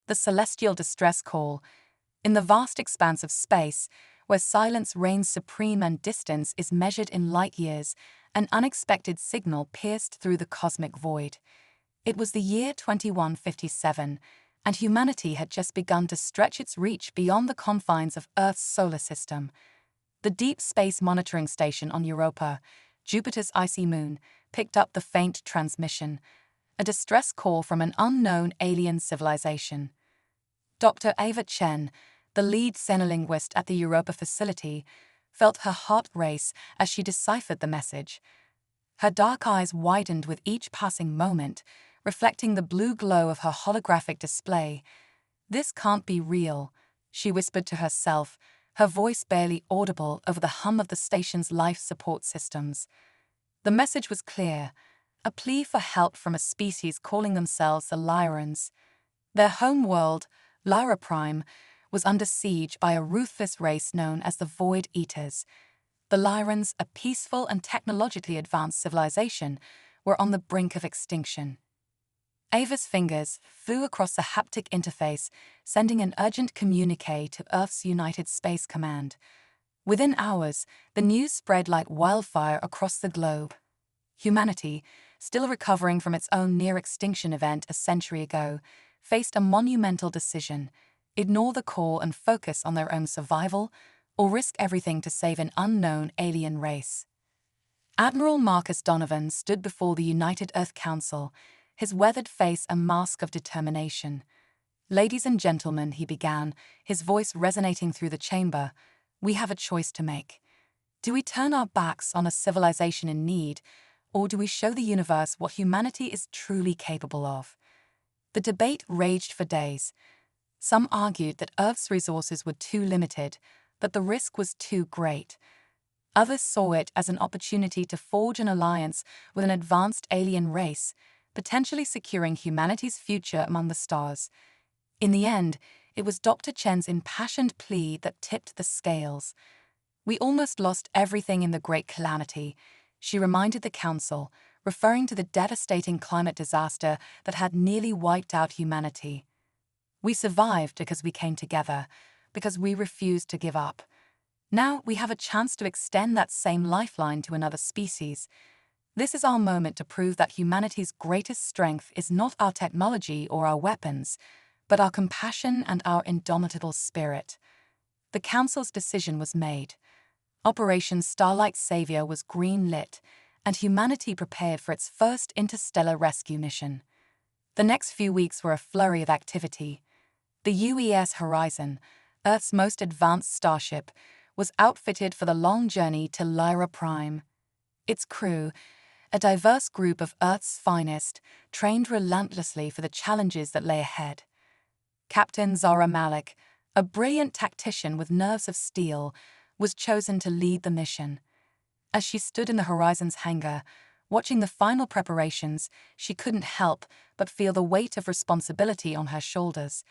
the celestial distress call. In the vast expanse of space, where silence reigns supreme and distance is measured in light years, an unexpected signal pierced through the cosmic void. It was the year 2157, and humanity had just begun to stretch its reach beyond the confines of Earth's solar system. The Deep Space Monitoring Station on Europa, Jupiter's icy moon, picked up the faint transmission, a distress call from an unknown alien civilization. Dr. Ava Chen, the lead xenolinguist at the Europa facility, felt her heart race as she deciphered the message. Her dark eyes widened with each passing moment, reflecting the blue glow of her holographic display. "This can't be real," she whispered to herself, her voice barely audible over the hum of the station's life support systems. The message was clear, a plea for help from a species calling themselves the Lyrans. Their home world, Lyra Prime, was under siege by a ruthless race known as the Void Eaters. The Lyrans, a peaceful and technologically advanced civilization, were on the brink of extinction. Ava's fingers flew across the haptic interface, sending an urgent communique to Earth's United Space Command. Within hours, the news spread like wildfire across the globe. Humanity, still recovering from its own near-extinction event a century ago, faced a monumental decision: ignore the call and focus on their own survival, or risk everything to save an unknown alien race. Admiral Marcus Donovan stood before the United Earth Council, his weathered face a mask of determination. "Ladies and gentlemen," he began, his voice resonating through the chamber, "we have a choice to make. Do we turn our backs on a civilization in need, or do we show the universe what humanity is truly capable of?" The debate raged for days. Some argued that Earth's resources were too limited, that the risk was too great. Others saw it as an opportunity to forge an alliance with an advanced alien race, potentially securing humanity's future among the stars. In the end, it was Dr. Chen's impassioned plea that tipped the scales. "We almost lost everything in the Great Calamity," she reminded the council, referring to the devastating climate disaster that had nearly wiped out humanity. "We survived because we came together, because we refused to give up. Now we have a chance to extend that same lifeline to another species. This is our moment to prove that humanity's greatest strength is not our technology or our weapons, but our compassion and our indomitable spirit." The council's decision was made. Operation Starlight Savior was green-lit, and humanity prepared for its first interstellar rescue mission. The next few weeks were a flurry of activity. The UES Horizon, Earth's most advanced starship, was outfitted for the long journey to Lyra Prime. Its crew, a diverse group of Earth's finest, trained relentlessly for the challenges that lay ahead. Captain Zara Malik, a brilliant tactician with nerves of steel, was chosen to lead the mission. As she stood in the Horizon's hangar, watching the final preparations, she couldn't help but feel the weight of responsibility on her shoulders.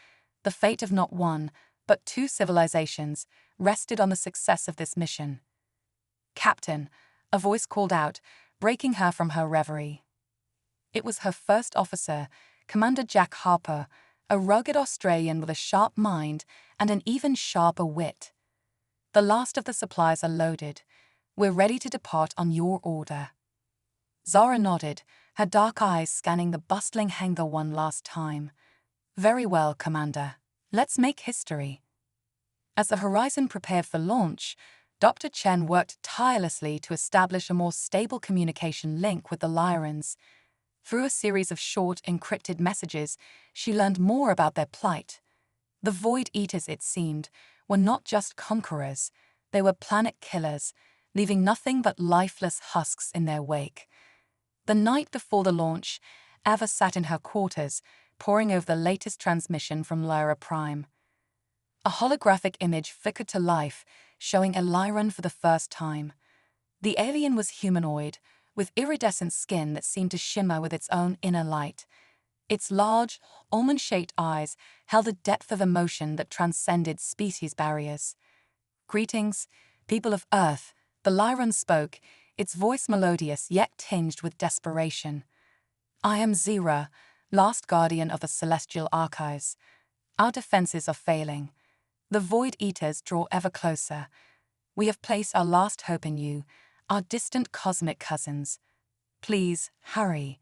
The fate of not one, but two civilizations rested on the success of this mission. "Captain," a voice called out, breaking her from her reverie. It was her first officer, Commander Jack Harper, a rugged Australian with a sharp mind and an even sharper wit. "The last of the supplies are loaded. We're ready to depart on your order." Zara nodded, her dark eyes scanning the bustling hangar one last time. "Very well, Commander. Let's make history." As the Horizon prepared for launch, Dr. Chen worked tirelessly to establish a more stable communication link with the Lyrans. Through a series of short, encrypted messages, she learned more about their plight. The Void Eaters, it seemed, were not just conquerors, they were planet killers, leaving nothing but lifeless husks in their wake. The night before the launch, Ava sat in her quarters, poring over the latest transmission from Lyra Prime. A holographic image flickered to life, showing a Lyran for the first time. The alien was humanoid, with iridescent skin that seemed to shimmer with its own inner light. Its large, almond-shaped eyes held a depth of emotion that transcended species barriers. "Greetings, people of Earth," the Lyran spoke, its voice melodious yet tinged with desperation. "I am Zira, last guardian of the celestial archives. Our defenses are failing. The Void Eaters draw ever closer. We have placed our last hope in you, our distant cosmic cousins. Please, hurry.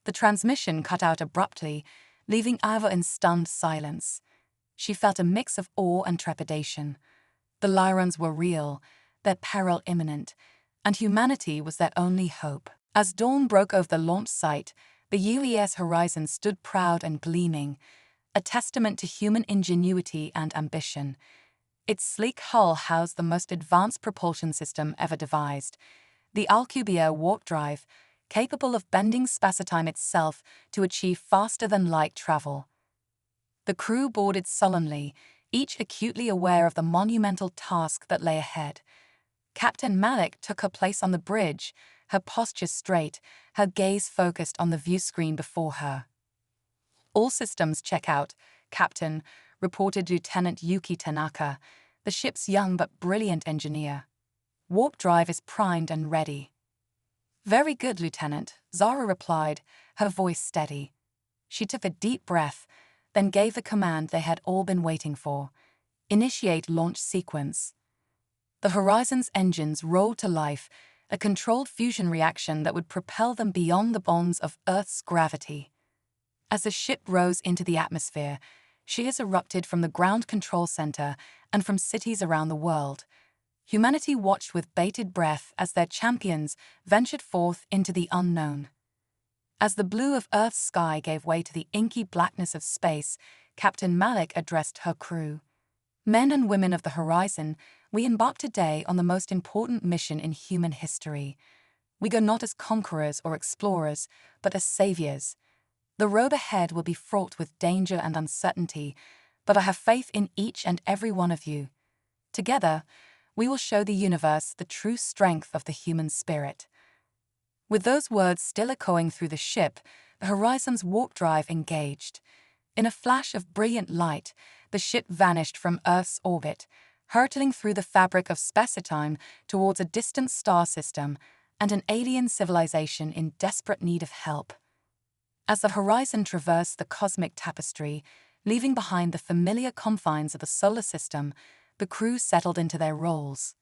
The transmission cut out abruptly, leaving Ava in stunned silence. She felt a mix of awe and trepidation. The Lyrans were real, their peril imminent, and humanity was their only hope. As dawn broke over the launch site, the UES horizon stood proud and gleaming, a testament to human ingenuity and ambition. Its sleek hull housed the most advanced propulsion system ever devised, the Alcubierre warp drive, capable of bending space-time itself to achieve faster-than-light travel. The crew boarded sullenly, each acutely aware of the monumental task that lay ahead. Captain Malik took her place on the bridge, her posture straight, her gaze focused on the viewscreen before her. "All systems check out, Captain," reported Lieutenant Yuki Tanaka, the ship's young but brilliant engineer. "Warp drive is primed and ready." "Very good, Lieutenant," Zara replied, her voice steady. She took a deep breath, then gave the command they had all been waiting for: initiate launch sequence. The Horizon's engines rolled to life, a controlled fusion reaction that would propel them beyond the bonds of Earth's gravity. As the ship rose into the atmosphere, cheers erupted from the ground control center and from cities around the world. Humanity watched with bated breath as their champions ventured forth into the unknown. As the blue of Earth's sky gave way to the inky blackness of space, Captain Malik addressed her crew. "Men and women of the Horizon, we embark today on the most important mission in human history. We go not as conquerors or explorers, but as saviors. The road ahead will be fraught with danger and uncertainty, but I have faith in each and every one of you. Together, we will show the universe the true strength of the human spirit." With those words still echoing through the ship, the Horizon's warp drive engaged. In a flash of brilliant light, the ship vanished from Earth's orbit, hurtling through the fabric of space-time towards a distant star system and an alien civilization in desperate need of help. As the Horizon traversed the cosmic tapestry, leaving behind the familiar confines of the solar system, the crew settled into their roles.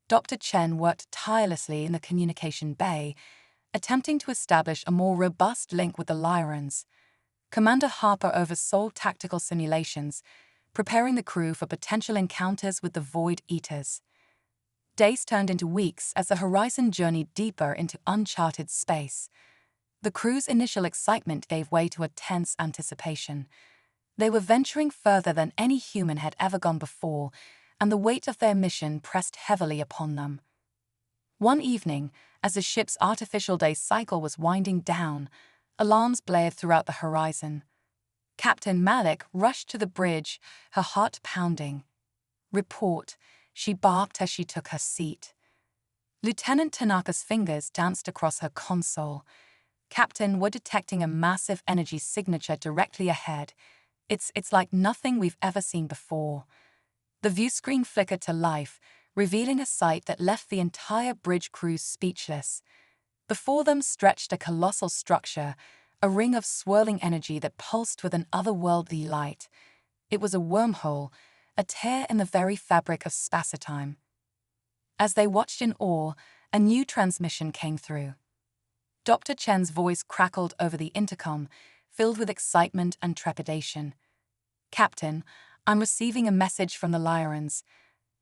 Dr. Chen worked tirelessly in the communication bay, attempting to establish a more robust link with the Lyrans. Commander Harper oversaw tactical simulations, preparing the crew for potential encounters with the Void Eaters. Days turned into weeks as the Horizon journeyed deeper into uncharted space. The crew's initial excitement gave way to a tense anticipation. They were venturing further than any human had ever gone before, and the weight of their mission pressed heavily upon them. One evening, as the ship's artificial day cycle was winding down, alarms blared throughout the Horizon. Captain Malik rushed to the bridge, her heart pounding. "Report," she barked as she took her seat. Lieutenant Tanaka's fingers danced across her console. "Captain, we're detecting a massive energy signature directly ahead. It's like nothing we've ever seen before." The viewscreen flickered to life, revealing a sight that left the entire bridge crew speechless. Before them stretched a colossal structure, a ring of swirling energy that pulsed with an otherworldly light. It was a wormhole, a tear in the very fabric of space-time. As they watched in awe, a new transmission came through. Dr. Chen's voice crackled over the intercom, filled with excitement and trepidation. "Captain, I'm receiving a message from the Lyrans.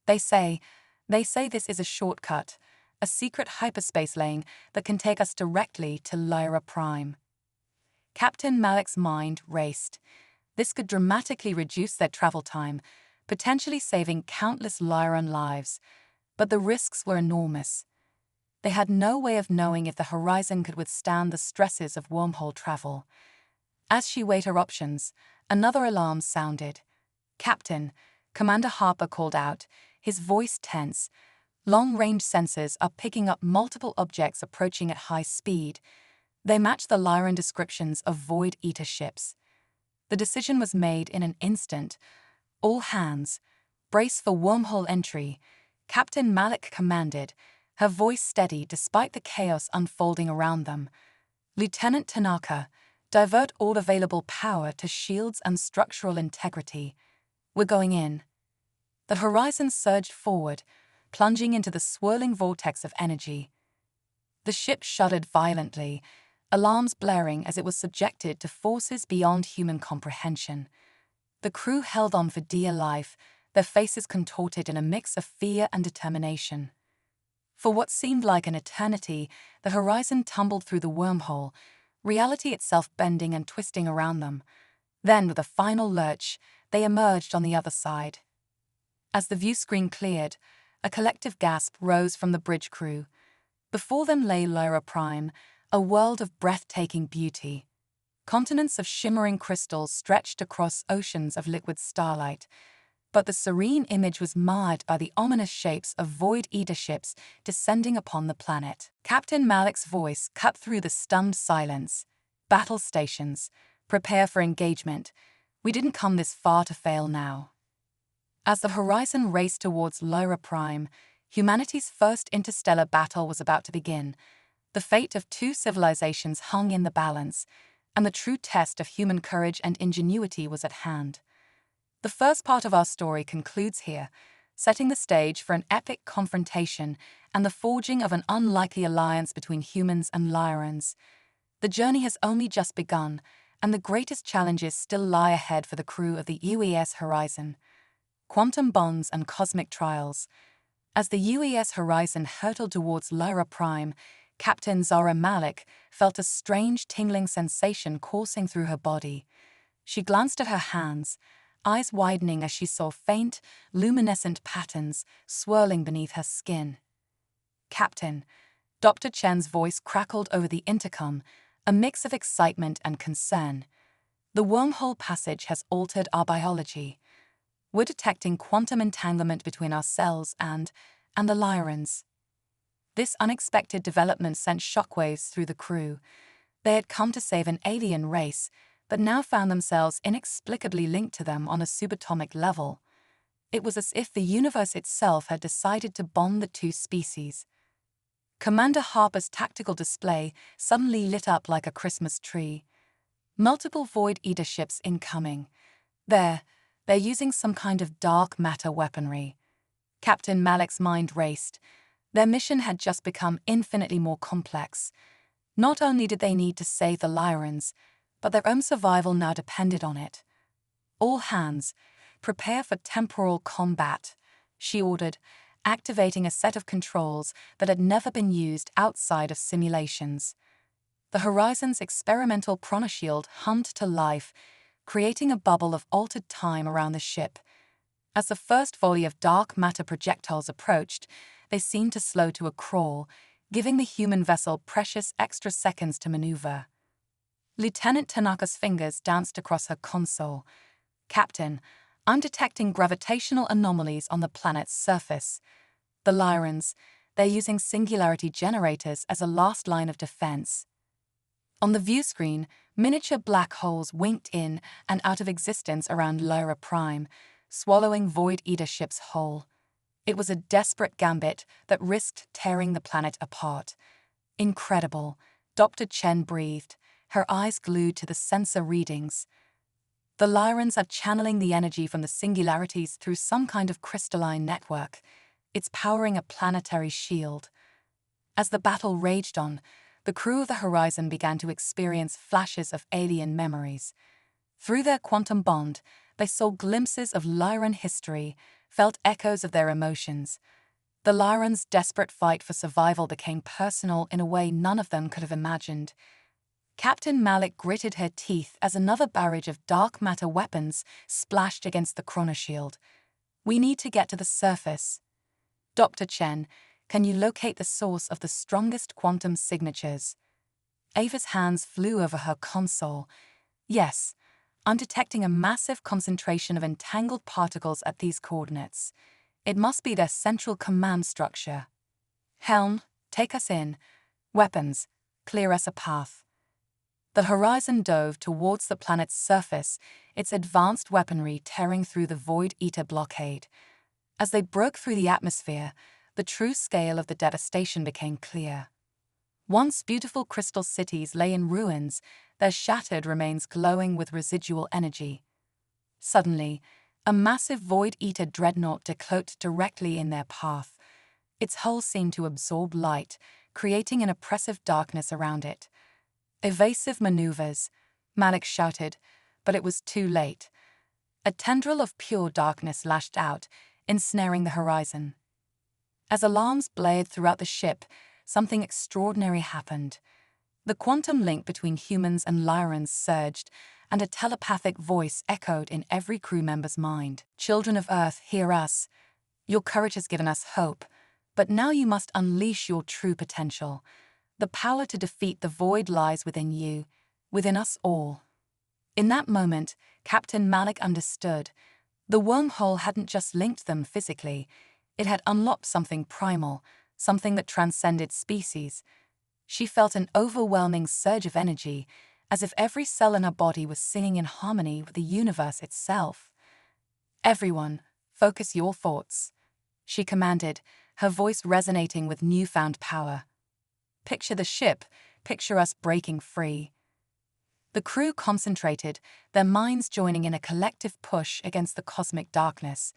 They say this is a shortcut, a secret hyperspace lane that can take us directly to Lyra Prime." Captain Malik's mind raced. This could dramatically reduce their travel time, potentially saving countless Lyran lives. But the risks were enormous. They had no way of knowing if the Horizon could withstand the stresses of wormhole travel. As she weighed her options, another alarm sounded. "Captain," Commander Harper called out, his voice tense. "Long-range sensors are picking up multiple objects approaching at high speed. They match the Lyran descriptions of Void Eater ships." The decision was made in an instant. "All hands, brace for wormhole entry," Captain Malik commanded, her voice steady despite the chaos unfolding around them. "Lieutenant Tanaka, Divert all available power to shields and structural integrity. We're going in. The horizon surged forward, plunging into the swirling vortex of energy. The ship shuddered violently, alarms blaring as it was subjected to forces beyond human comprehension. The crew held on for dear life, their faces contorted in a mix of fear and determination. For what seemed like an eternity, the horizon tumbled through the wormhole, reality itself bending and twisting around them. Then, with a final lurch, they emerged on the other side. As the view screen cleared, a collective gasp rose from the bridge crew. Before them lay Lyra Prime, a world of breathtaking beauty. Continents of shimmering crystals stretched across oceans of liquid starlight. But the serene image was marred by the ominous shapes of Void Eater ships descending upon the planet. Captain Malik's voice cut through the stunned silence. Battle stations. Prepare for engagement. We didn't come this far to fail now. As the horizon raced towards Lyra Prime, humanity's first interstellar battle was about to begin. The fate of two civilizations hung in the balance, and the true test of human courage and ingenuity was at hand. The first part of our story concludes here, setting the stage for an epic confrontation and the forging of an unlikely alliance between humans and Lyrans. The journey has only just begun, and the greatest challenges still lie ahead for the crew of the UES Horizon. Quantum bonds and cosmic trials. As the UES Horizon hurtled towards Lyra Prime, Captain Zara Malik felt a strange tingling sensation coursing through her body. She glanced at her hands, eyes widening as she saw faint, luminescent patterns swirling beneath her skin. Captain, Dr. Chen's voice crackled over the intercom, a mix of excitement and concern. The wormhole passage has altered our biology. We're detecting quantum entanglement between our cells and the Lyrans. This unexpected development sent shockwaves through the crew. They had come to save an alien race, but now found themselves inexplicably linked to them on a subatomic level. It was as if the universe itself had decided to bond the two species. Commander Harper's tactical display suddenly lit up like a Christmas tree. Multiple Void Eater ships incoming. They're using some kind of dark matter weaponry. Captain Malik's mind raced. Their mission had just become infinitely more complex. Not only did they need to save the Lyrans, but their own survival now depended on it. All hands, prepare for temporal combat, she ordered, activating a set of controls that had never been used outside of simulations. The Horizon's experimental chronoshield hummed to life, creating a bubble of altered time around the ship. As the first volley of dark matter projectiles approached, they seemed to slow to a crawl, giving the human vessel precious extra seconds to maneuver. Lieutenant Tanaka's fingers danced across her console. Captain, I'm detecting gravitational anomalies on the planet's surface. The Lyrans, they're using singularity generators as a last line of defense. On the view screen, miniature black holes winked in and out of existence around Lyra Prime, swallowing Void Eater ships whole. It was a desperate gambit that risked tearing the planet apart. Incredible, Dr. Chen breathed, her eyes glued to the sensor readings. The Lyrans are channeling the energy from the singularities through some kind of crystalline network. It's powering a planetary shield. As the battle raged on, the crew of the Horizon began to experience flashes of alien memories. Through their quantum bond, they saw glimpses of Lyran history, felt echoes of their emotions. The Lyrans' desperate fight for survival became personal in a way none of them could have imagined. Captain Malik gritted her teeth as another barrage of dark matter weapons splashed against the chronoshield. We need to get to the surface. Dr. Chen, can you locate the source of the strongest quantum signatures? Ava's hands flew over her console. Yes, I'm detecting a massive concentration of entangled particles at these coordinates. It must be their central command structure. Helm, take us in. Weapons, clear us a path. The Horizon dove towards the planet's surface, its advanced weaponry tearing through the Void Eater blockade. As they broke through the atmosphere, the true scale of the devastation became clear. Once beautiful crystal cities lay in ruins, their shattered remains glowing with residual energy. Suddenly, a massive void-eater dreadnought decloaked directly in their path. Its hull seemed to absorb light, creating an oppressive darkness around it. "Evasive maneuvers," Malik shouted, but it was too late. A tendril of pure darkness lashed out, ensnaring the horizon. As alarms blared throughout the ship, something extraordinary happened. The quantum link between humans and Lyrans surged, and a telepathic voice echoed in every crew member's mind. "Children of Earth, hear us. Your courage has given us hope, but now you must unleash your true potential. The power to defeat the void lies within you, within us all." In that moment, Captain Malik understood. The wormhole hadn't just linked them physically, it had unlocked something primal, something that transcended species. She felt an overwhelming surge of energy, as if every cell in her body was singing in harmony with the universe itself. "Everyone, focus your thoughts," she commanded, her voice resonating with newfound power. "Picture the ship, picture us breaking free." The crew concentrated, their minds joining in a collective push against the cosmic darkness.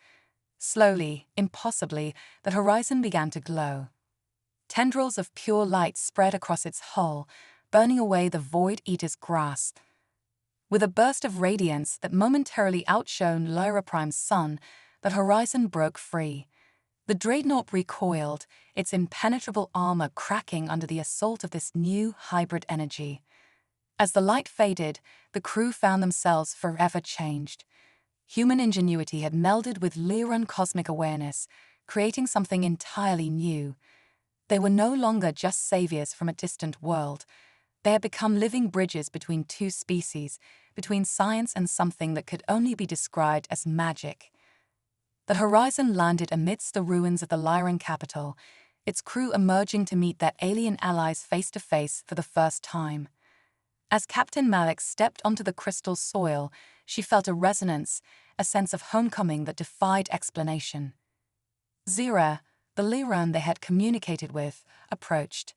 Slowly, impossibly, the horizon began to glow. Tendrils of pure light spread across its hull, burning away the Void Eater's grasp. With a burst of radiance that momentarily outshone Lyra Prime's sun, the horizon broke free. The dreadnought recoiled, its impenetrable armor cracking under the assault of this new hybrid energy. As the light faded, the crew found themselves forever changed. Human ingenuity had melded with Lyran cosmic awareness, creating something entirely new. They were no longer just saviors from a distant world. They had become living bridges between two species, between science and something that could only be described as magic. The horizon landed amidst the ruins of the Lyran capital, its crew emerging to meet their alien allies face to face for the first time. As Captain Malik stepped onto the crystal soil, she felt a resonance, a sense of homecoming that defied explanation. Zira, the Lyran they had communicated with, approached.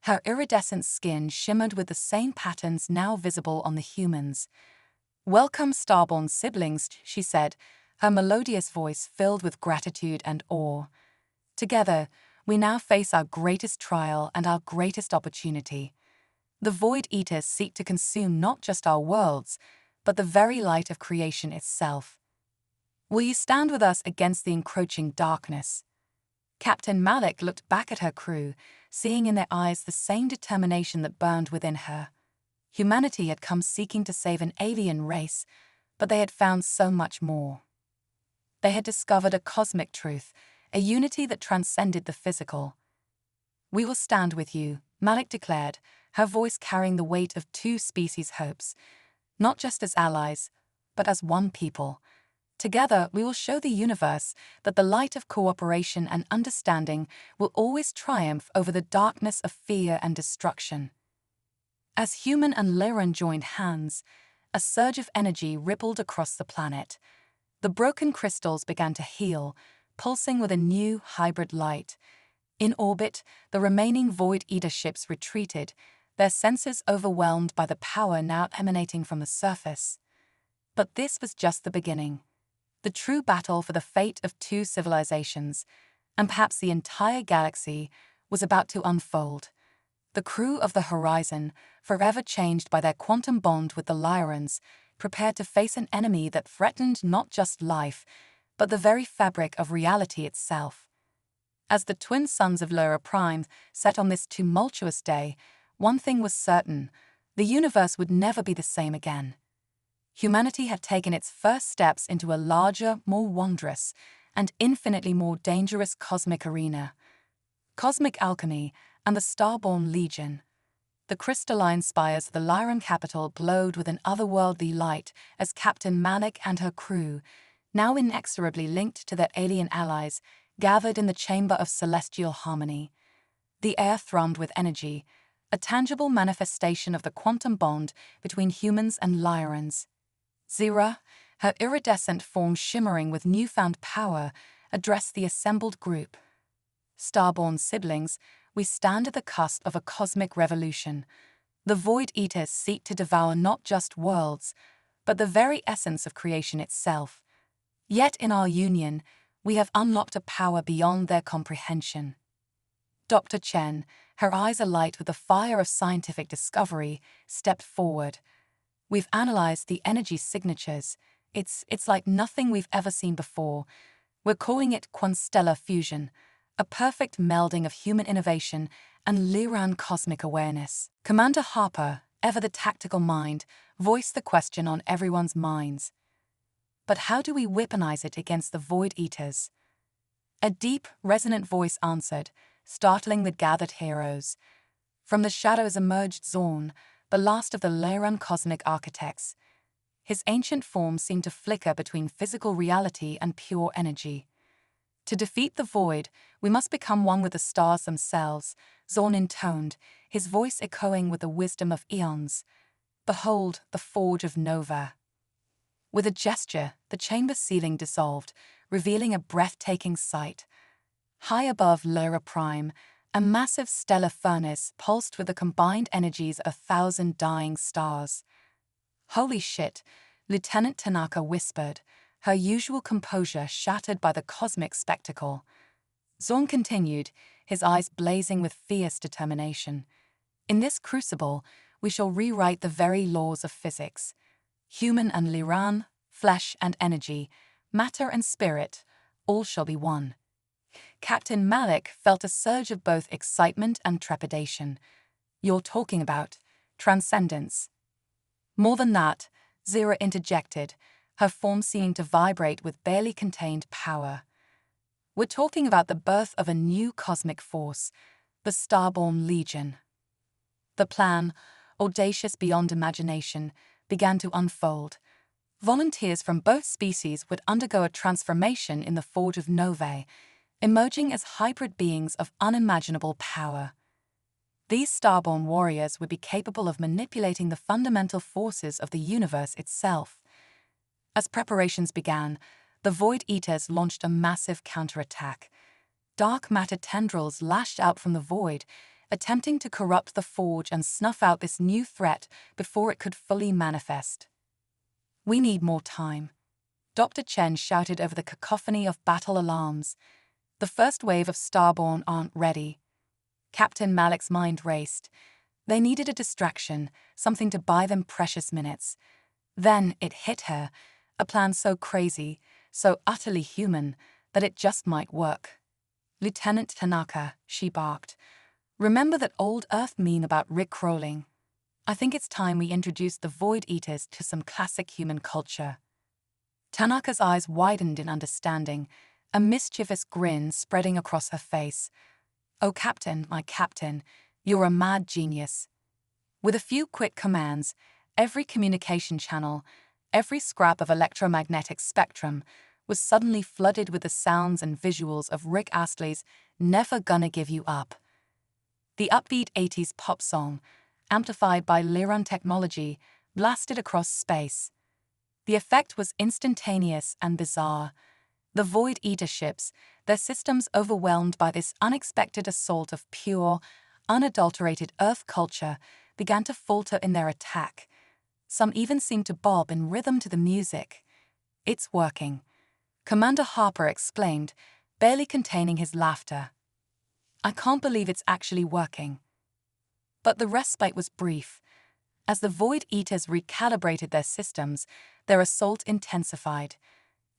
Her iridescent skin shimmered with the same patterns now visible on the humans. "Welcome, starborn siblings," she said, her melodious voice filled with gratitude and awe. "Together, we now face our greatest trial and our greatest opportunity. The Void Eaters seek to consume not just our worlds, but the very light of creation itself. Will you stand with us against the encroaching darkness?" Captain Malik looked back at her crew, seeing in their eyes the same determination that burned within her. Humanity had come seeking to save an alien race, but they had found so much more. They had discovered a cosmic truth, a unity that transcended the physical. "We will stand with you," Malik declared, her voice carrying the weight of two species' hopes, "not just as allies, but as one people. Together, we will show the universe that the light of cooperation and understanding will always triumph over the darkness of fear and destruction." As human and Lyran joined hands, a surge of energy rippled across the planet. The broken crystals began to heal, pulsing with a new hybrid light. In orbit, the remaining Void Eater ships retreated, their senses overwhelmed by the power now emanating from the surface. But this was just the beginning. The true battle for the fate of two civilizations, and perhaps the entire galaxy, was about to unfold. The crew of the Horizon, forever changed by their quantum bond with the Lyrans, prepared to face an enemy that threatened not just life, but the very fabric of reality itself. As the twin suns of Lyra Prime set on this tumultuous day, one thing was certain: the universe would never be the same again. Humanity had taken its first steps into a larger, more wondrous, and infinitely more dangerous cosmic arena. Cosmic alchemy and the Starborn Legion. The crystalline spires of the Lyran capital glowed with an otherworldly light as Captain Malik and her crew, now inexorably linked to their alien allies, gathered in the chamber of celestial harmony. The air thrummed with energy, a tangible manifestation of the quantum bond between humans and Lyrans. Zira, her iridescent form shimmering with newfound power, addressed the assembled group. "Starborn siblings, we stand at the cusp of a cosmic revolution. The Void Eaters seek to devour not just worlds, but the very essence of creation itself. Yet in our union, we have unlocked a power beyond their comprehension. Dr. Chen, her eyes alight with the fire of scientific discovery, stepped forward. We've analyzed the energy signatures. It's like nothing we've ever seen before. We're calling it quanstellar fusion, a perfect melding of human innovation and Lyran cosmic awareness. Commander Harper, ever the tactical mind, voiced the question on everyone's minds. But how do we weaponize it against the Void Eaters? A deep, resonant voice answered, startling the gathered heroes. From the shadows emerged Zorn, the last of the Lyran cosmic architects. His ancient form seemed to flicker between physical reality and pure energy. To defeat the void, we must become one with the stars themselves, Zorn intoned, his voice echoing with the wisdom of eons. Behold, the forge of Nova. With a gesture, the chamber ceiling dissolved, revealing a breathtaking sight. High above Lyra Prime, a massive stellar furnace pulsed with the combined energies of 1,000 dying stars. Holy shit, Lieutenant Tanaka whispered, her usual composure shattered by the cosmic spectacle. Zorn continued, his eyes blazing with fierce determination. In this crucible, we shall rewrite the very laws of physics. Human and Lyran, flesh and energy, matter and spirit, all shall be one. Captain Malik felt a surge of both excitement and trepidation. You're talking about transcendence. More than that, Zira interjected, her form seeming to vibrate with barely contained power. We're talking about the birth of a new cosmic force, the Starborn Legion. The plan, audacious beyond imagination, began to unfold. Volunteers from both species would undergo a transformation in the Forge of Novae, emerging as hybrid beings of unimaginable power. These Starborn warriors would be capable of manipulating the fundamental forces of the universe itself. As preparations began, the Void Eaters launched a massive counterattack. Dark matter tendrils lashed out from the void, attempting to corrupt the forge and snuff out this new threat before it could fully manifest. We need more time. Dr. Chen shouted over the cacophony of battle alarms. The first wave of Starborn aren't ready. Captain Malik's mind raced. They needed a distraction, something to buy them precious minutes. Then it hit her, a plan so crazy, so utterly human, that it just might work. Lieutenant Tanaka, she barked. Remember that old Earth meme about rickrolling? I think it's time we introduced the Void Eaters to some classic human culture. Tanaka's eyes widened in understanding, a mischievous grin spreading across her face. Oh, Captain, my Captain, you're a mad genius. With a few quick commands, every communication channel, every scrap of electromagnetic spectrum was suddenly flooded with the sounds and visuals of Rick Astley's Never Gonna Give You Up. The upbeat 80s pop song, amplified by Lyran technology, blasted across space. The effect was instantaneous and bizarre. The Void Eater ships, their systems overwhelmed by this unexpected assault of pure, unadulterated Earth culture, began to falter in their attack. Some even seemed to bob in rhythm to the music. It's working, Commander Harper exclaimed, barely containing his laughter. I can't believe it's actually working. But the respite was brief. As the Void Eaters recalibrated their systems, their assault intensified.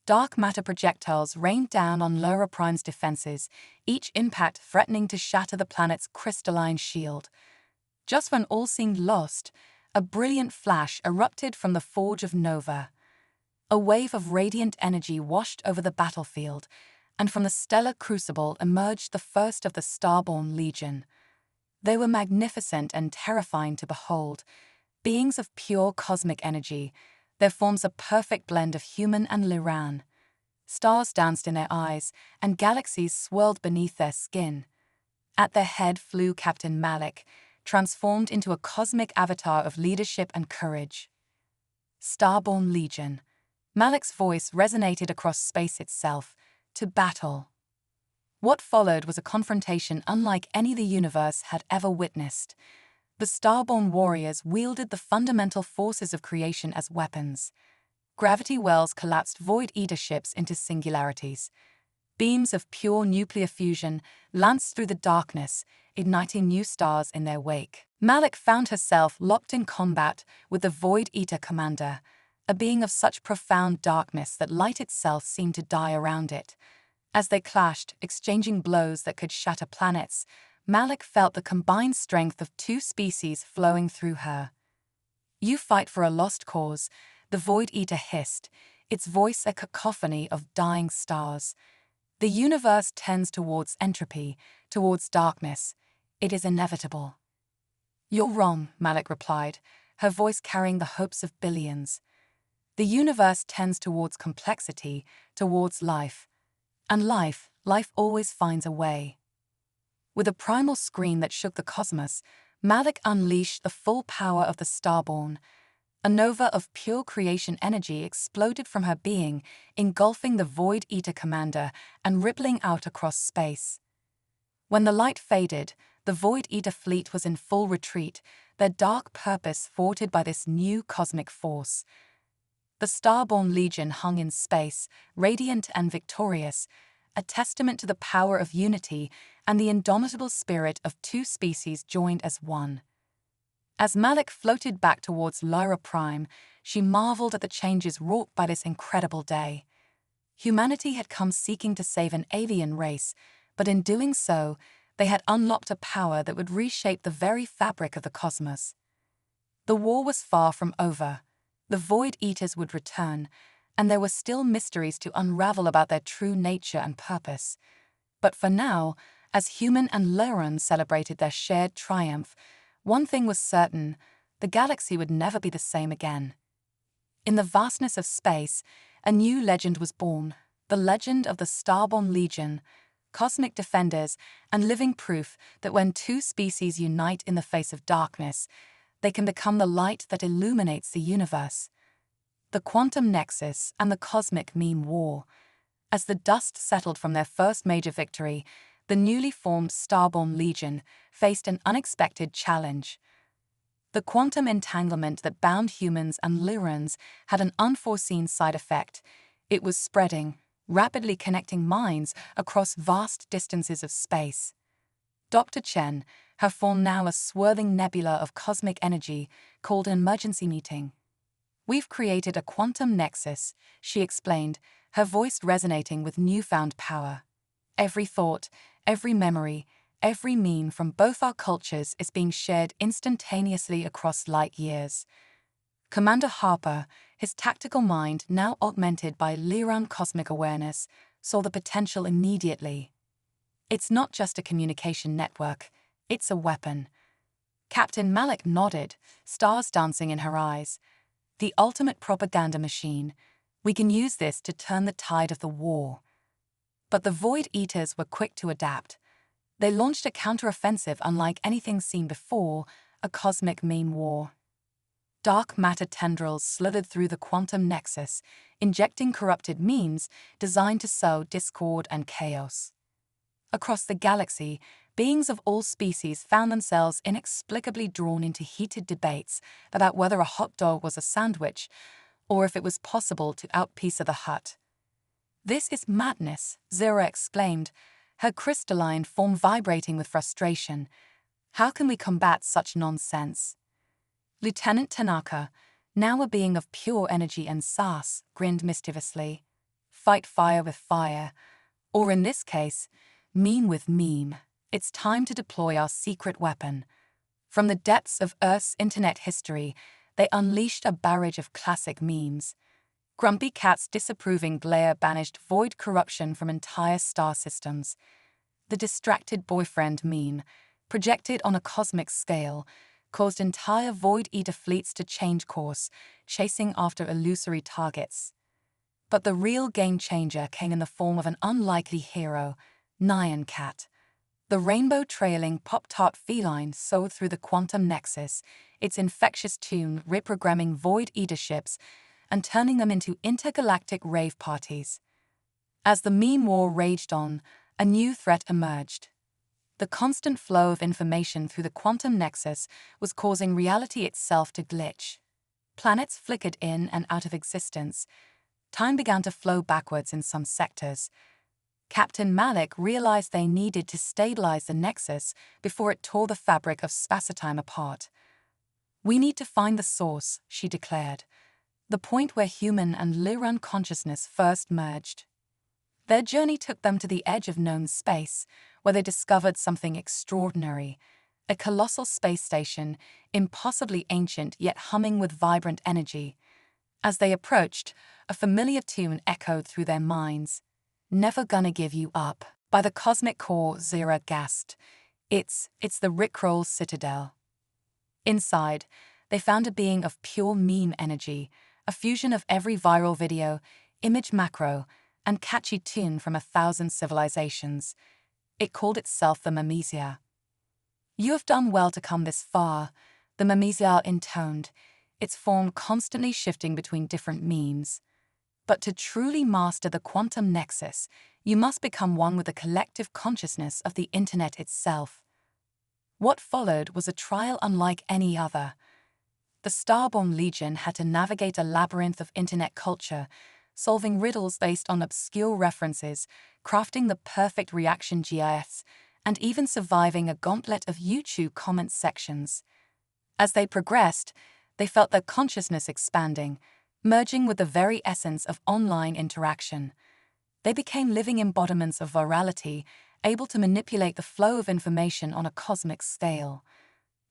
Dark matter projectiles rained down on Lyra Prime's defenses, each impact threatening to shatter the planet's crystalline shield. Just when all seemed lost, a brilliant flash erupted from the Forge of Nova. A wave of radiant energy washed over the battlefield, and from the stellar crucible emerged the first of the Starborn Legion. They were magnificent and terrifying to behold, beings of pure cosmic energy, their forms a perfect blend of human and Lyran. Stars danced in their eyes, and galaxies swirled beneath their skin. At their head flew Captain Malik, transformed into a cosmic avatar of leadership and courage. Starborn Legion. Malik's voice resonated across space itself. To battle. What followed was a confrontation unlike any the universe had ever witnessed. The starborn warriors wielded the fundamental forces of creation as weapons. Gravity wells collapsed Void Eater ships into singularities. Beams of pure nuclear fusion lanced through the darkness, igniting new stars in their wake. Malik found herself locked in combat with the Void Eater commander, a being of such profound darkness that light itself seemed to die around it. As they clashed, exchanging blows that could shatter planets, Malik felt the combined strength of two species flowing through her. "You fight for a lost cause," the Void Eater hissed, its voice a cacophony of dying stars. "The universe tends towards entropy, towards darkness. It is inevitable." "You're wrong," Malik replied, her voice carrying the hopes of billions. "The universe tends towards complexity, towards life. And life always finds a way." With a primal scream that shook the cosmos, Malik unleashed the full power of the Starborn. A nova of pure creation energy exploded from her being, engulfing the Void Eater commander and rippling out across space. When the light faded, the Void Eater fleet was in full retreat, their dark purpose thwarted by this new cosmic force. The Starborn Legion hung in space, radiant and victorious, a testament to the power of unity and the indomitable spirit of two species joined as one. As Malik floated back towards Lyra Prime, she marveled at the changes wrought by this incredible day. Humanity had come seeking to save an alien race, but in doing so, they had unlocked a power that would reshape the very fabric of the cosmos. The war was far from over. The Void Eaters would return, and there were still mysteries to unravel about their true nature and purpose. But for now, as Human and Lyran celebrated their shared triumph, one thing was certain: the galaxy would never be the same again. In the vastness of space, a new legend was born, the legend of the Starborn Legion, cosmic defenders and living proof that when two species unite in the face of darkness, they can become the light that illuminates the universe. The quantum nexus and the cosmic meme war. As the dust settled from their first major victory, the newly formed Starborn Legion faced an unexpected challenge. The quantum entanglement that bound humans and Lyrans had an unforeseen side effect. It was spreading, rapidly connecting minds across vast distances of space. Dr. Chen, her form now a swirling nebula of cosmic energy, called an emergency meeting. "We've created a quantum nexus," she explained, her voice resonating with newfound power. "Every thought, every memory, every meme from both our cultures is being shared instantaneously across light years." Commander Harper, his tactical mind now augmented by Lyran cosmic awareness, saw the potential immediately. "It's not just a communication network, it's a weapon." Captain Malik nodded, stars dancing in her eyes. "The ultimate propaganda machine. We can use this to turn the tide of the war." But the Void Eaters were quick to adapt. They launched a counteroffensive unlike anything seen before, a cosmic meme war. Dark matter tendrils slithered through the quantum nexus, injecting corrupted memes designed to sow discord and chaos. Across the galaxy, beings of all species found themselves inexplicably drawn into heated debates about whether a hot dog was a sandwich or if it was possible to out-Pizza the Hut. "This is madness," Zira exclaimed, her crystalline form vibrating with frustration. "How can we combat such nonsense?" Lieutenant Tanaka, now a being of pure energy and sass, grinned mischievously. "Fight fire with fire. Or in this case, meme with meme. It's time to deploy our secret weapon." From the depths of Earth's internet history, they unleashed a barrage of classic memes. Grumpy Cat's disapproving glare banished void corruption from entire star systems. The distracted boyfriend meme, projected on a cosmic scale, caused entire Void Eater fleets to change course, chasing after illusory targets. But the real game-changer came in the form of an unlikely hero, Nyan Cat. The rainbow-trailing Pop-Tart feline soared through the quantum nexus, its infectious tune reprogramming Void Eater ships and turning them into intergalactic rave parties. As the meme war raged on, a new threat emerged. The constant flow of information through the quantum nexus was causing reality itself to glitch. Planets flickered in and out of existence. Time began to flow backwards in some sectors. Captain Malik realized they needed to stabilize the nexus before it tore the fabric of spacetime apart. "We need to find the source," she declared, "the point where human and Lyran consciousness first merged." Their journey took them to the edge of known space, where they discovered something extraordinary: a colossal space station, impossibly ancient yet humming with vibrant energy. As they approached, a familiar tune echoed through their minds. "Never Gonna Give You Up," by the Cosmic Core. Zira gasped. It's the Rickroll Citadel." Inside, they found a being of pure meme energy, a fusion of every viral video, image macro, and catchy tune from 1,000 civilizations. It called itself the Memesia. "You have done well to come this far," the Memesia intoned, its form constantly shifting between different memes. "But to truly master the quantum nexus, you must become one with the collective consciousness of the internet itself." What followed was a trial unlike any other. The Starborn Legion had to navigate a labyrinth of internet culture, solving riddles based on obscure references, crafting the perfect reaction GIFs, and even surviving a gauntlet of YouTube comment sections. As they progressed, they felt their consciousness expanding, merging with the very essence of online interaction. They became living embodiments of virality, able to manipulate the flow of information on a cosmic scale.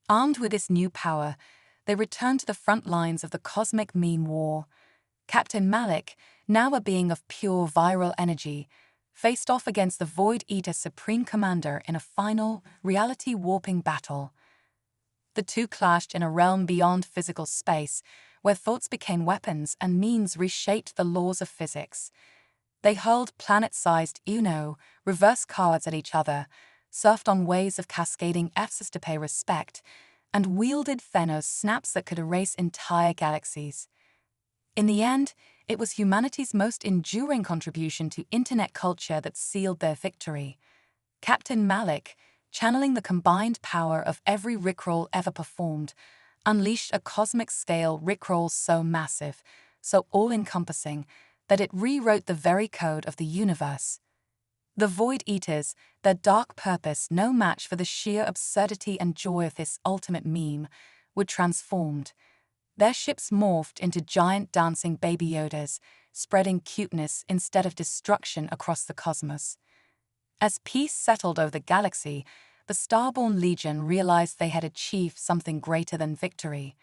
Armed with this new power, they returned to the front lines of the cosmic meme war. Captain Malik, now a being of pure viral energy, faced off against the Void Eater Supreme Commander in a final, reality-warping battle. The two clashed in a realm beyond physical space, where thoughts became weapons and memes reshaped the laws of physics. They hurled planet-sized reverse cards at each other, surfed on waves of cascading F's to pay respect, and wielded Thanos snaps that could erase entire galaxies. In the end, it was humanity's most enduring contribution to internet culture that sealed their victory. Captain Malik, channeling the combined power of every Rickroll ever performed, unleashed a cosmic-scale Rickroll so massive, so all-encompassing, that it rewrote the very code of the universe. The Void Eaters, their dark purpose no match for the sheer absurdity and joy of this ultimate meme, were transformed. Their ships morphed into giant dancing baby Yodas, spreading cuteness instead of destruction across the cosmos. As peace settled over the galaxy, the Starborn Legion realized they had achieved something greater than victory.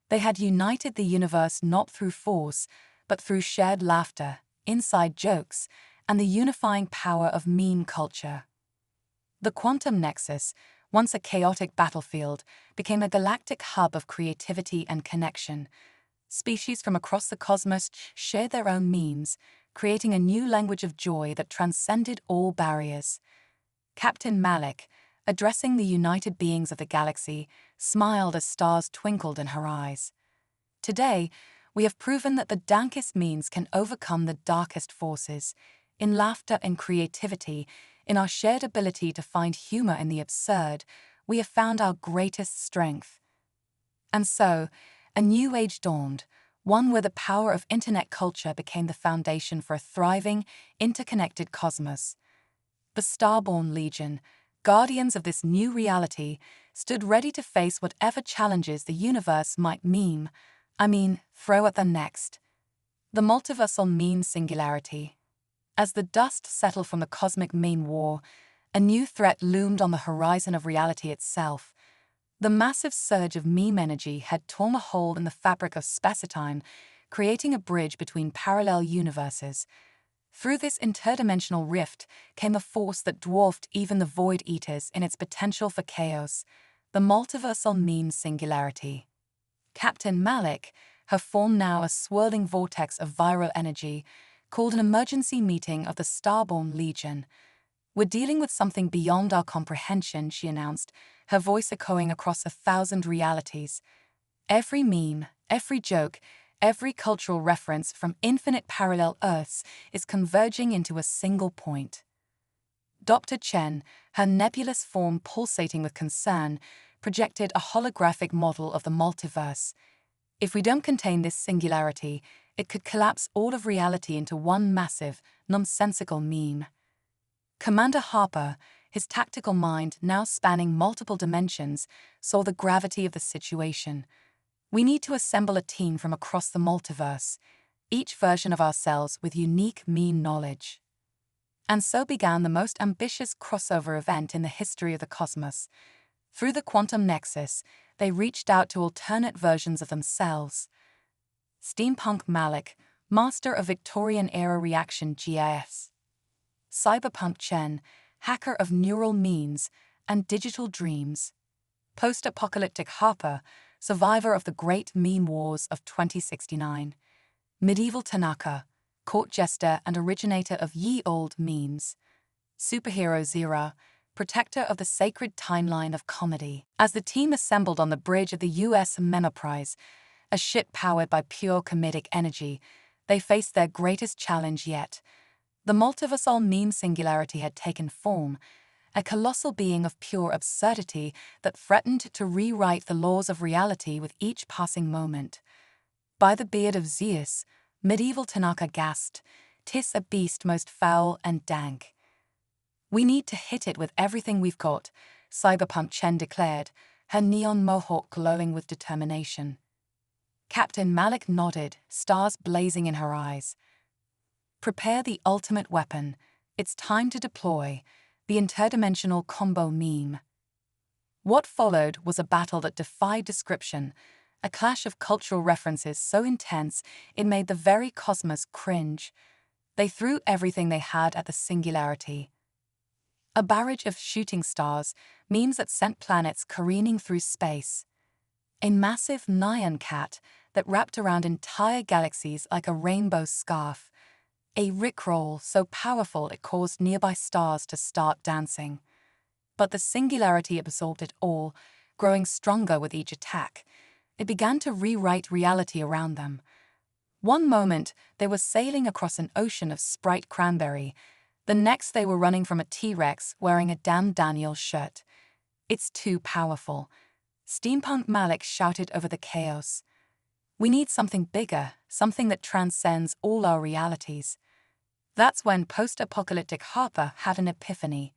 They had united the universe not through force, but through shared laughter, inside jokes, and the unifying power of meme culture. The quantum nexus, once a chaotic battlefield, became a galactic hub of creativity and connection. Species from across the cosmos shared their own memes, creating a new language of joy that transcended all barriers. Captain Malik, addressing the united beings of the galaxy, smiled as stars twinkled in her eyes. "Today, we have proven that the dankest memes can overcome the darkest forces. In laughter and creativity, in our shared ability to find humor in the absurd, we have found our greatest strength." And so, a new age dawned, one where the power of internet culture became the foundation for a thriving, interconnected cosmos. The Starborn Legion, guardians of this new reality, stood ready to face whatever challenges the universe might throw at them next. The multiversal meme singularity. As the dust settled from the cosmic meme war, a new threat loomed on the horizon of reality itself. The massive surge of meme energy had torn a hole in the fabric of spacetime, creating a bridge between parallel universes. Through this interdimensional rift came a force that dwarfed even the Void Eaters in its potential for chaos, the multiversal meme singularity. Captain Malik, her form now a swirling vortex of viral energy, called an emergency meeting of the Starborn Legion. "We're dealing with something beyond our comprehension," she announced, her voice echoing across 1,000 realities. Every meme, every joke, every cultural reference from infinite parallel Earths is converging into a single point. Dr. Chen, her nebulous form pulsating with concern, projected a holographic model of the multiverse. If we don't contain this singularity, it could collapse all of reality into one massive, nonsensical meme. Commander Harper, his tactical mind now spanning multiple dimensions, saw the gravity of the situation. We need to assemble a team from across the multiverse, each version of ourselves with unique meme knowledge. And so began the most ambitious crossover event in the history of the cosmos. Through the quantum nexus, they reached out to alternate versions of themselves. Steampunk Malik, master of Victorian-era reaction GIS. Cyberpunk Chen, hacker of neural memes and digital dreams. Post-apocalyptic Harper, survivor of the great meme wars of 2069. Medieval Tanaka, court jester and originator of ye olde memes. Superhero Zira, protector of the sacred timeline of comedy. As the team assembled on the bridge of the US Memaprise, a ship powered by pure comedic energy, they faced their greatest challenge yet. The multiversal meme singularity had taken form, a colossal being of pure absurdity that threatened to rewrite the laws of reality with each passing moment. By the beard of Zeus, medieval Tanaka gasped, "'Tis a beast most foul and dank." "We need to hit it with everything we've got," Cyberpunk Chen declared, her neon mohawk glowing with determination. Captain Malik nodded, stars blazing in her eyes. "Prepare the ultimate weapon. It's time to deploy the interdimensional combo meme." What followed was a battle that defied description, a clash of cultural references so intense it made the very cosmos cringe. They threw everything they had at the singularity. A barrage of shooting stars, memes that sent planets careening through space. A massive Nyan cat that wrapped around entire galaxies like a rainbow scarf. A rickroll so powerful it caused nearby stars to start dancing. But the singularity absorbed it all, growing stronger with each attack. It began to rewrite reality around them. One moment, they were sailing across an ocean of Sprite cranberry. The next, they were running from a T-Rex wearing a Damn Daniel shirt. "It's too powerful," Steampunk Malik shouted over the chaos. "We need something bigger, something that transcends all our realities." That's when post-apocalyptic Harper had an epiphany.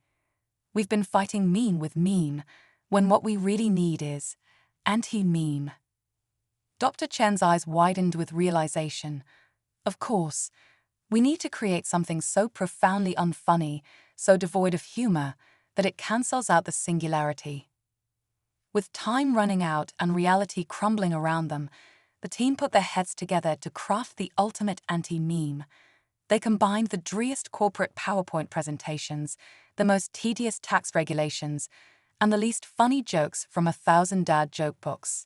We've been fighting meme with meme, when what we really need is anti-meme. Dr. Chen's eyes widened with realization. Of course, we need to create something so profoundly unfunny, so devoid of humor, that it cancels out the singularity. With time running out and reality crumbling around them, the team put their heads together to craft the ultimate anti-meme. They combined the dreariest corporate PowerPoint presentations, the most tedious tax regulations, and the least funny jokes from 1,000 dad joke books.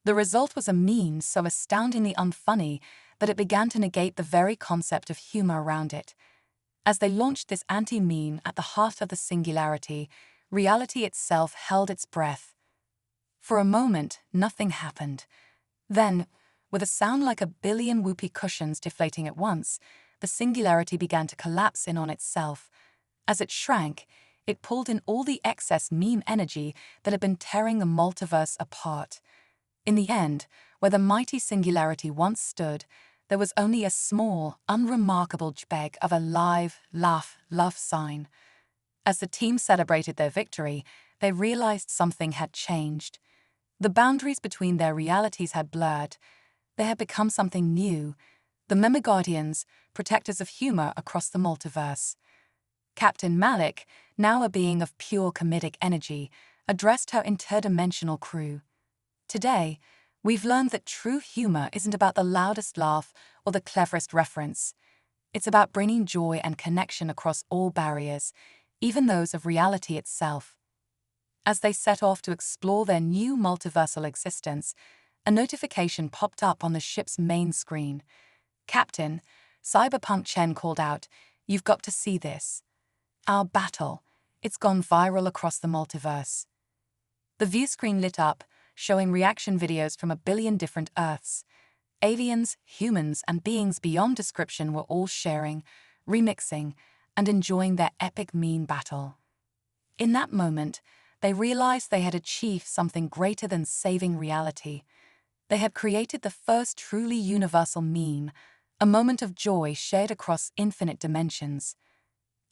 The result was a meme so astoundingly unfunny that it began to negate the very concept of humor around it. As they launched this anti-meme at the heart of the singularity, reality itself held its breath. For a moment, nothing happened. Then, with a sound like a billion whoopee cushions deflating at once, the singularity began to collapse in on itself. As it shrank, it pulled in all the excess meme energy that had been tearing the multiverse apart. In the end, where the mighty singularity once stood, there was only a small, unremarkable jpeg of a live, laugh, love sign. As the team celebrated their victory, they realized something had changed. The boundaries between their realities had blurred. They had become something new. The Memeguardians, protectors of humor across the multiverse. Captain Malik, now a being of pure comedic energy, addressed her interdimensional crew. "Today, we've learned that true humor isn't about the loudest laugh or the cleverest reference. It's about bringing joy and connection across all barriers, even those of reality itself." As they set off to explore their new multiversal existence, a notification popped up on the ship's main screen. "Captain," Cyberpunk Chen called out, "you've got to see this. Our battle. It's gone viral across the multiverse." The view screen lit up, showing reaction videos from 1 billion different Earths. Aliens, humans, and beings beyond description were all sharing, remixing, and enjoying their epic meme battle. In that moment, they realized they had achieved something greater than saving reality. They had created the first truly universal meme, a moment of joy shared across infinite dimensions.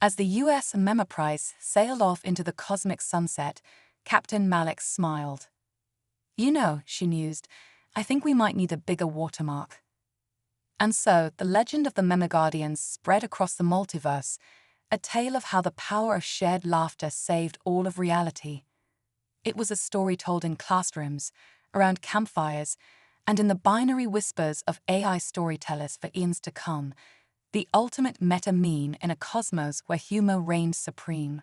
As the US Meme Prize sailed off into the cosmic sunset, Captain Malik smiled. "You know," she mused, "I think we might need a bigger watermark." And so, the legend of the Meme Guardians spread across the multiverse, a tale of how the power of shared laughter saved all of reality. It was a story told in classrooms, around campfires, and in the binary whispers of AI storytellers for eons to come, the ultimate meta meme in a cosmos where humor reigned supreme.